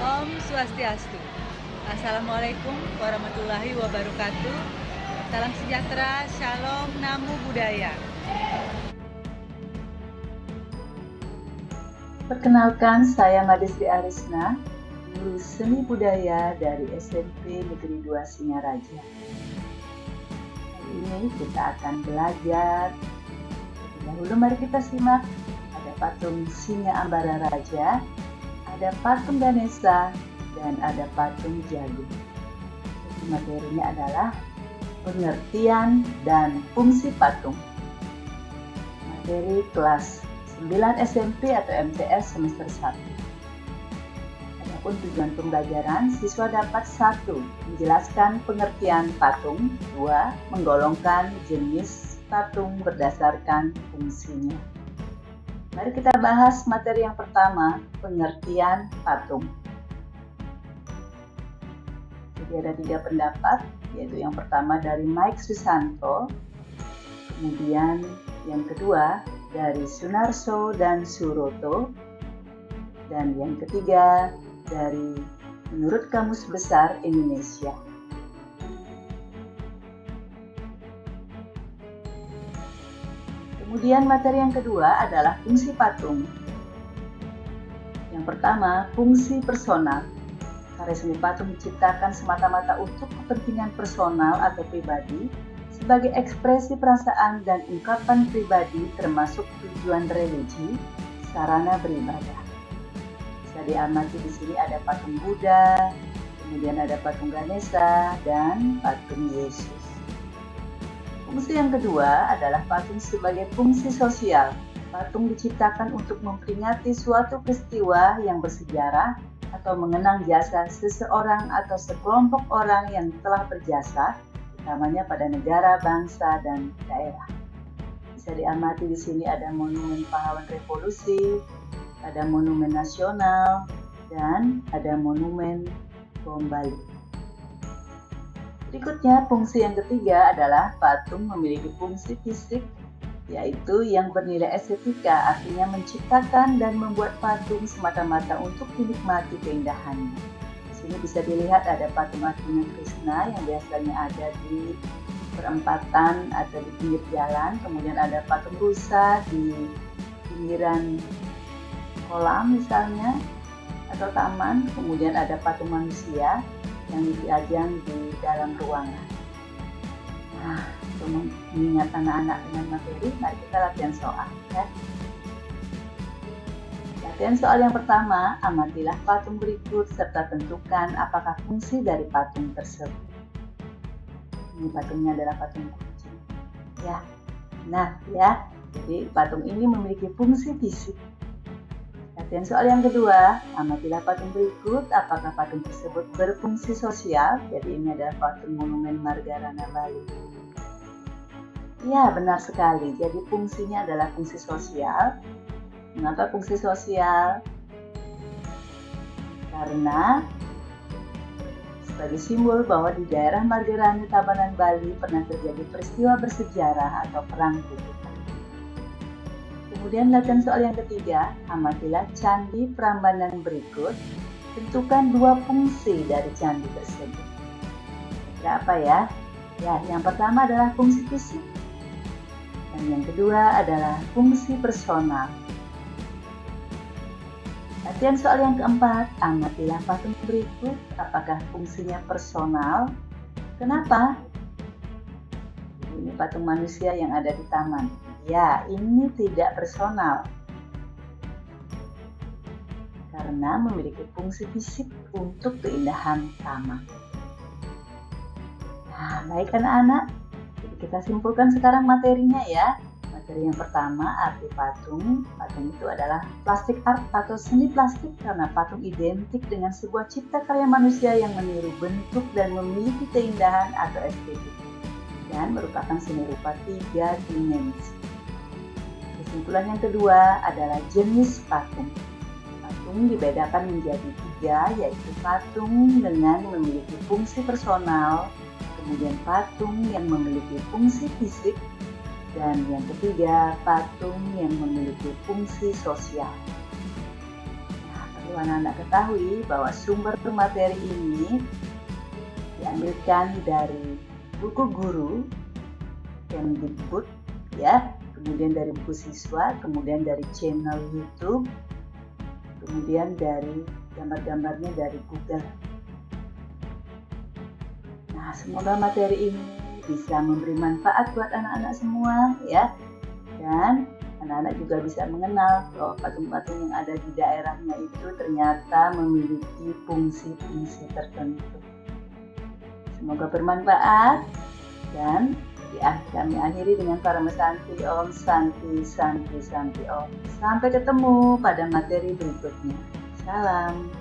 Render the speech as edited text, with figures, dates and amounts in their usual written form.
Om Swastiastu. Assalamualaikum warahmatullahi wabarakatuh. Salam sejahtera, shalom, namo buddhaya. Perkenalkan, saya Madisri Arisna, guru seni budaya dari SMP Negeri 2 Singaraja. Hari ini kita akan belajar. Dahulu mari kita simak. Ada patung Singa Ambara Raja, ada patung Ganesha, dan ada patung Jagung. Jadi materinya adalah pengertian dan fungsi patung. Materi kelas 9 SMP atau MTS semester 1. Adapun tujuan pembelajaran, siswa dapat 1. Menjelaskan pengertian patung, 2. Menggolongkan jenis patung berdasarkan fungsinya. Mari kita bahas materi yang pertama, pengertian patung. Jadi ada 3 pendapat, yaitu yang pertama dari Mike Susanto, kemudian yang kedua dari Sunarso dan Suroto, dan yang ketiga dari Menurut Kamus Besar Indonesia. Kemudian materi yang kedua adalah fungsi patung. Yang pertama, fungsi personal. Karya seni patung diciptakan semata-mata untuk kepentingan personal atau pribadi, sebagai ekspresi perasaan dan ungkapan pribadi termasuk tujuan religi, sarana beribadah. Bisa diamati di sini ada patung Buddha, kemudian ada patung Ganesha, dan patung Yesus. Fungsi yang kedua adalah patung sebagai fungsi sosial. Patung diciptakan untuk memperingati suatu peristiwa yang bersejarah atau mengenang jasa seseorang atau sekelompok orang yang telah berjasa, utamanya pada negara, bangsa, dan daerah. Bisa diamati di sini ada monumen pahlawan revolusi, ada monumen nasional, dan ada monumen bom Bali. Berikutnya, fungsi yang ketiga adalah patung memiliki fungsi fisik, yaitu yang bernilai estetika, artinya menciptakan dan membuat patung semata-mata untuk dinikmati keindahannya. Di sini bisa dilihat ada patung Arjuna Krishna yang biasanya ada di perempatan atau di pinggir jalan, kemudian ada patung rusa di pinggiran kolam misalnya, atau taman, kemudian ada patung manusia yang dipajang di dalam ruangan. Nah, untuk mengingat anak-anak dengan materi, mari kita latihan soal. Ya. Latihan soal yang pertama, amatilah patung berikut serta tentukan apakah fungsi dari patung tersebut. Ini patungnya adalah patung kucing. Ya, nah ya, jadi patung ini memiliki fungsi fisik. Latihan soal yang kedua, amatilah patung berikut, apakah patung tersebut berfungsi sosial? Jadi ini adalah patung monumen Margarana Bali. Ya, benar sekali. Jadi fungsinya adalah fungsi sosial. Mengapa fungsi sosial? Karena sebagai simbol bahwa di daerah Margarana Tabanan Bali pernah terjadi peristiwa bersejarah atau perang kutukan. Kemudian latihan soal yang ketiga, amatilah candi Prambanan berikut, tentukan 2 fungsi dari candi tersebut. Kira apa ya? Ya, yang pertama adalah fungsi fisik, dan yang kedua adalah fungsi personal. Latihan soal yang keempat, amatilah patung berikut, apakah fungsinya personal? Kenapa? Ini patung manusia yang ada di taman. Ya, ini tidak personal karena memiliki fungsi fisik untuk keindahan taman. Nah, baik anak-anak, jadi kita simpulkan sekarang materinya ya. Materi yang pertama, arti patung. Patung itu adalah plastik art atau seni plastik karena patung identik dengan sebuah cipta karya manusia yang meniru bentuk dan memiliki keindahan atau estetik, dan merupakan seni rupa 3 dimensi. Kesimpulan yang kedua adalah jenis patung. Patung dibedakan menjadi 3, yaitu patung dengan memiliki fungsi personal, kemudian patung yang memiliki fungsi fisik, dan yang ketiga, patung yang memiliki fungsi sosial. Nah, Perlu anak-anak ketahui bahwa sumber materi ini diambilkan dari buku guru Kemdikbud, ya, kemudian dari buku siswa, kemudian dari channel YouTube, kemudian dari gambar-gambarnya dari Google. Nah, semoga materi ini bisa memberi manfaat buat anak-anak semua, ya, dan anak-anak juga bisa mengenal bahwa patung-patung yang ada di daerahnya itu ternyata memiliki fungsi-fungsi tertentu. Semoga bermanfaat, dan kami akhiri dengan Parama Santi Om, Santi, Santi, Santi Om. Sampai ketemu pada materi berikutnya. Salam.